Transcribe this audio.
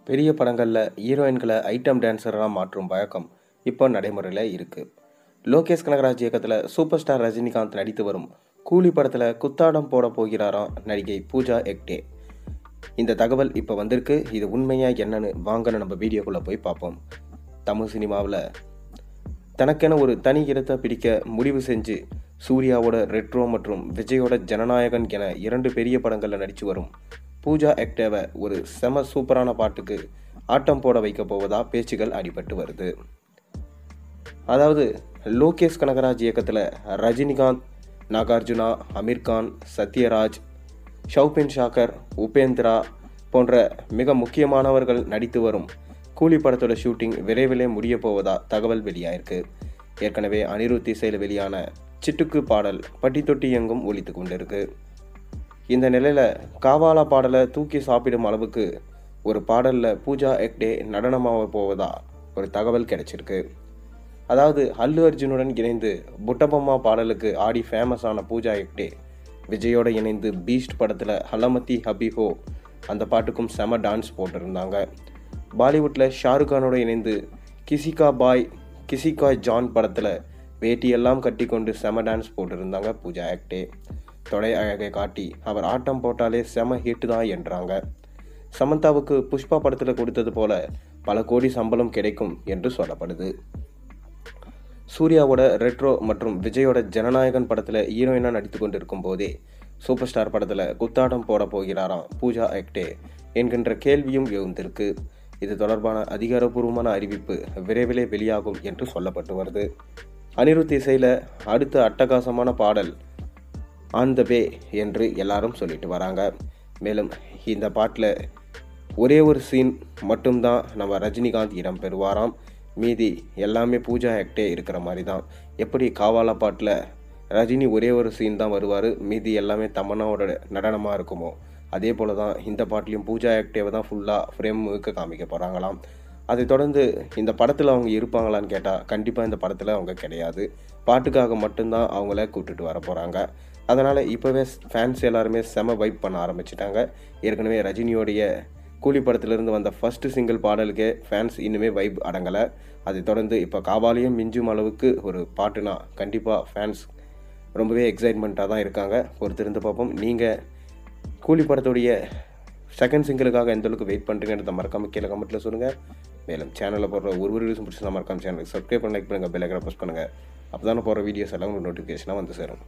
பெரிய படங்களில் ஹீரோயின்களை ஐட்டம் டான்ஸராக மாற்றும் வழக்கம் இப்போ நடைமுறையில் இருக்குது. லோகேஷ் கனகராஜ் இயக்கத்தில் சூப்பர் ஸ்டார் ரஜினிகாந்த் நடித்து வரும் கூலி படத்தில் குத்தாடம் போட போகிறாராம் நடிகை பூஜா ஹெக்டே. இந்த தகவல் இப்போ வந்திருக்கு. இது உண்மையாக என்னன்னு வாங்க நம்ம வீடியோக்குள்ளே போய் பார்ப்போம். தமிழ் சினிமாவில் தனக்கென ஒரு தனி இடத்தை பிடிக்க முடிவு செஞ்சு சூர்யாவோட ரெட்ரோ மற்றும் விஜயோட ஜனநாயகன் என 2 பெரிய படங்களில் நடித்து வரும் பூஜா ஹெக்டேவை ஒரு செம சூப்பரான பாட்டுக்கு ஆட்டம் போட வைக்க போவதா பேச்சுகள் அடிபட்டு வருது. அதாவது லோகேஷ் கனகராஜ் இயக்கத்தில் ரஜினிகாந்த், நாகார்ஜுனா, அமீர்கான், சத்யராஜ், ஷௌபின் ஷாக்கர், உபேந்திரா போன்ற மிக முக்கியமானவர்கள் நடித்து வரும் கூலி படத்தோட ஷூட்டிங் விரைவிலே முடிய போவதா தகவல் வெளியாயிருக்கு. ஏற்கனவே அனிருத் இசையில் வெளியான சிட்டுக்கு பாடல் பட்டி தொட்டி எங்கும் ஒலித்து கொண்டிருக்கு. இந்த நிலையில் காவாலா பாடலை தூக்கி சாப்பிடும் அளவுக்கு ஒரு பாடலில் பூஜா ஹெக்டே நடனமாக போவதா ஒரு தகவல் கிடைச்சிருக்கு. அதாவது அல்லு அர்ஜுனுடன் இணைந்து புட்டபொம்மா பாடலுக்கு ஆடி ஃபேமஸ் ஆன பூஜா ஹெக்டே விஜயோட இணைந்து பீஸ்ட் படத்தில் ஹலமதி ஹபிஹோ அந்த பாட்டுக்கும் செம டான்ஸ் போட்டிருந்தாங்க. பாலிவுட்டில் ஷாருக்கானோட இணைந்து கிசிகா பாய் கிசிகா ஜான் படத்தில் வேட்டியெல்லாம் கட்டி கொண்டு செம டான்ஸ் போட்டிருந்தாங்க பூஜா ஹெக்டே. தொடை அழகை காட்டி அவர் ஆட்டம் போட்டாலே செம ஹிட் தான் என்றாங்க. சமந்தாவுக்கு புஷ்பா படத்தில் கொடுத்தது போல பல கோடி சம்பளம் கிடைக்கும் என்று சொல்லப்படுது. சூர்யாவோட ரெட்ரோ மற்றும் விஜயோட ஜனநாயகன் படத்தில் ஹீரோயினாக நடித்து கொண்டிருக்கும் போதே சூப்பர் ஸ்டார் படத்தில் குத்தாட்டம் போட போகிறாராம் பூஜா ஹெக்டே என்கின்ற கேள்வியும் எழுந்திருக்கு. இது தொடர்பான அதிகாரப்பூர்வமான அறிவிப்பு விரைவிலே வெளியாகும் என்று சொல்லப்பட்டு வருது. அனிருத் இசையில் அடுத்த அட்டகாசமான பாடல் ஆன் த வே என்று எல்லாரும் சொல்லிட்டு வராங்க. மேலும் இந்த பாட்டில் ஒரே ஒரு சீன் மட்டும்தான் நம்ம ரஜினிகாந்த் இடம் பெறுவாராம். மீதி எல்லாமே பூஜா ஹெக்டே இருக்கிற மாதிரி தான். எப்படி காவாலா பாட்டில் ரஜினி ஒரே ஒரு சீன் தான் வருவார், மீதி எல்லாமே தமன்னாவோட நடனமாக இருக்குமோ அதே போல் தான் இந்த பாட்டிலையும் பூஜா ஹெக்டேவை தான் ஃபுல்லாக ஃப்ரேம் முழுக்க காமிக்க போகிறாங்களாம். அதை தொடர்ந்து இந்த படத்தில் அவங்க இருப்பாங்களான்னு கேட்டால் கண்டிப்பாக இந்த படத்தில் அவங்க கிடையாது. பாட்டுக்காக மட்டும்தான் அவங்கள கூப்பிட்டுட்டு வர போகிறாங்க. அதனால் இப்போவே ஃபேன்ஸ் எல்லாருமே செம வைப் பண்ண ஆரம்பிச்சிட்டாங்க. ஏற்கனவே ரஜினியோடைய கூலி படத்திலிருந்து வந்த ஃபஸ்ட்டு சிங்கிள் பாடலுக்கே ஃபேன்ஸ் இன்னுமே வைப் அடங்கலை. அதை தொடர்ந்து இப்போ காவாலையும் மிஞ்சும் அளவுக்கு ஒரு பாட்டுனா கண்டிப்பாக ஃபேன்ஸ் ரொம்பவே எக்ஸைட்மெண்ட்டாக தான் இருக்காங்க. பொறுத்திருந்து பார்ப்போம். நீங்கள் கூலி படத்துடைய செகண்ட் சிங்கிளுக்காக எந்த அளவுக்கு வெயிட் பண்ணுறீங்கன்றத மறக்காமல் கீழே கமெண்ட்டில் சொல்லுங்கள். மேலும் சேனலில் போடுற ஒரு வீடியோஸும் பிடிச்சி மறக்காமல் சேனலுக்கு சப்ஸ்கிரைப் பண்ணி லைக் பண்ணுங்கள், பெல் ஐக்கானை ப்ரெஸ் பண்ணுங்கள். அப்போ தானே போகிற வீடியோஸ் எல்லாம் உங்களுக்கு நோட்டிஃபிகேஷனாக வந்து சேரும்.